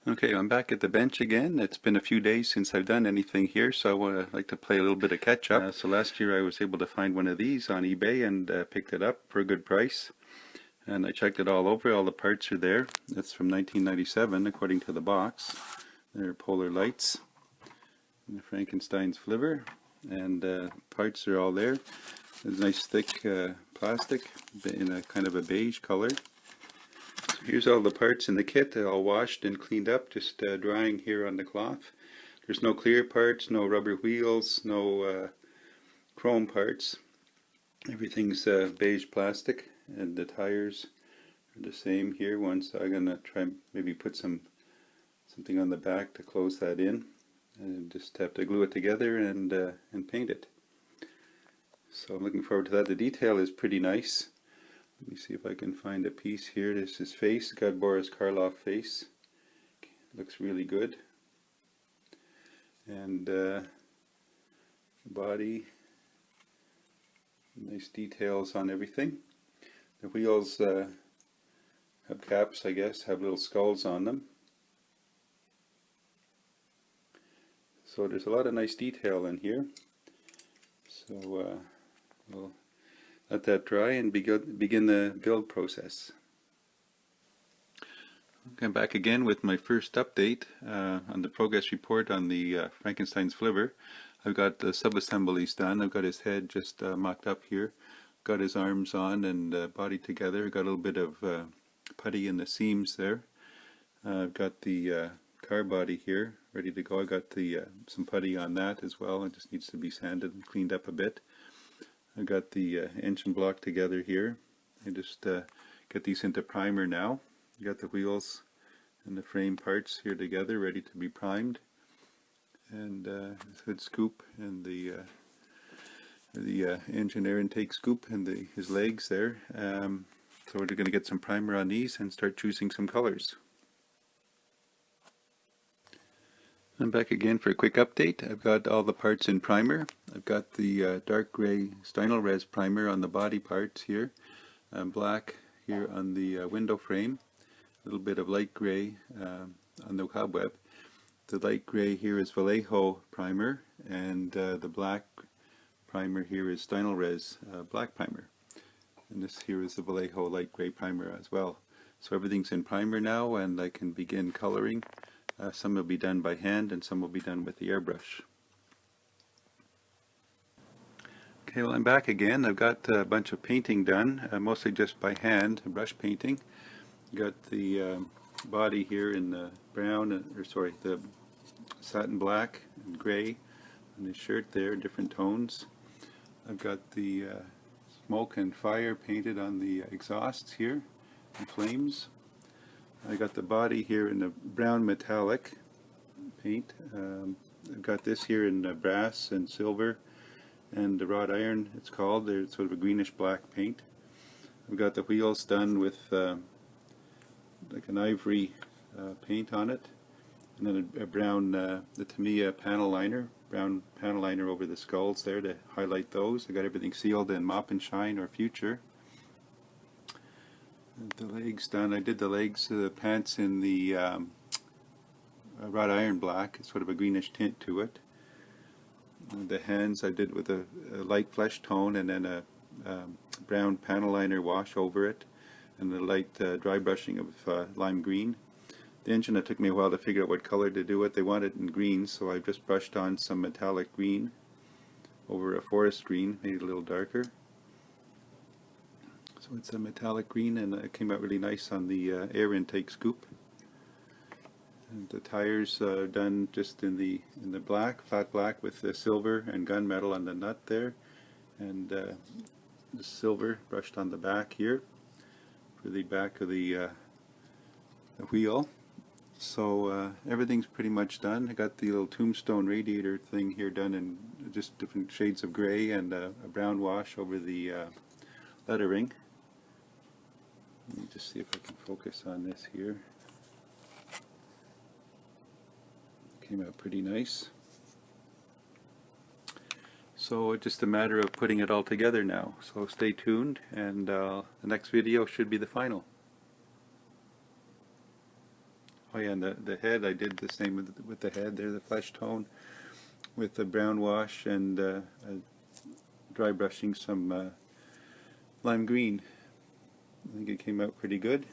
Okay, I'm back at the bench again. It's been a few days since I've done anything here, so I would like to play a little bit of catch up. So last year I was able to find one of these on eBay and picked it up for a good price. And I checked it all over, all the parts are there. It's from 1997 according to the box. They're polar lights, and the Frankenstein's Flivver, and parts are all there. There's nice thick plastic in a kind of a beige color. Here's all the parts in the kit, all washed and cleaned up, just drying here on the cloth. There's no clear parts, no rubber wheels, no chrome parts. Everything's beige plastic, and the tires are the same here. Once I'm gonna try maybe put something on the back to close that in, and just have to glue it together and paint it. So I'm looking forward to that. The detail is pretty nice. Let me see if I can find a piece here. This is his face, got Boris Karloff face. Looks really good. And body, nice details on everything. The wheels have caps, I guess, have little skulls on them. So there's a lot of nice detail in here. So we'll let that dry and begin the build process. Okay, I'm back again with my first update on the progress report on the Frankenstein's Flivver. I've got the sub-assemblies done. I've got his head just mocked up here. Got his arms on and body together. Got a little bit of putty in the seams there. I've got the car body here ready to go. I got the some putty on that as well. It just needs to be sanded and cleaned up a bit. I got the engine block together here. I just get these into primer now. I got the wheels and the frame parts here together, ready to be primed. And his hood scoop and the engine air intake scoop and his legs there. So we're going to get some primer on these and start choosing some colors. I'm back again for a quick update. I've got all the parts in primer. I've got the dark gray Stynylrez primer on the body parts here, black here on the window frame, a little bit of light gray on the cobweb. The light gray here is Vallejo primer, and the black primer here is Stynylrez black primer. And this here is the Vallejo light gray primer as well. So everything's in primer now, and I can begin coloring. Some will be done by hand and some will be done with the airbrush. Okay, well, I'm back again. I've got a bunch of painting done, mostly just by hand, brush painting. Got the body here in the brown, the satin black and gray on his shirt there, different tones. I've got the smoke and fire painted on the exhausts here, and flames. I got the body here in the brown metallic paint. I've got this here in brass and silver and the wrought iron, it's called. There's sort of a greenish black paint. I've got the wheels done with like an ivory paint on it, and then a brown, the Tamiya panel liner, brown panel liner over the skulls there to highlight those. I got everything sealed in Mop and Shine or Future. The legs done. I did the legs, the pants in the wrought iron black. It's sort of a greenish tint to it. And the hands I did with a light flesh tone and then a brown panel liner wash over it, and the light dry brushing of lime green. The engine, it took me a while to figure out what color to do it. They want it in green, so I just brushed on some metallic green over a forest green, made it a little darker. So it's a metallic green, and it came out really nice on the air intake scoop. And the tires are done just in the black, flat black, with the silver and gunmetal on the nut there, and the silver brushed on the back here for the back of the wheel. So everything's pretty much done. I got the little tombstone radiator thing here done in just different shades of gray and a brown wash over the lettering. Let me just see if I can focus on this here. Came out pretty nice. So it's just a matter of putting it all together now. So stay tuned, and the next video should be the final. Oh yeah, and the head, I did the same with the head there, the flesh tone, with the brown wash and dry brushing some lime green. I think it came out pretty good.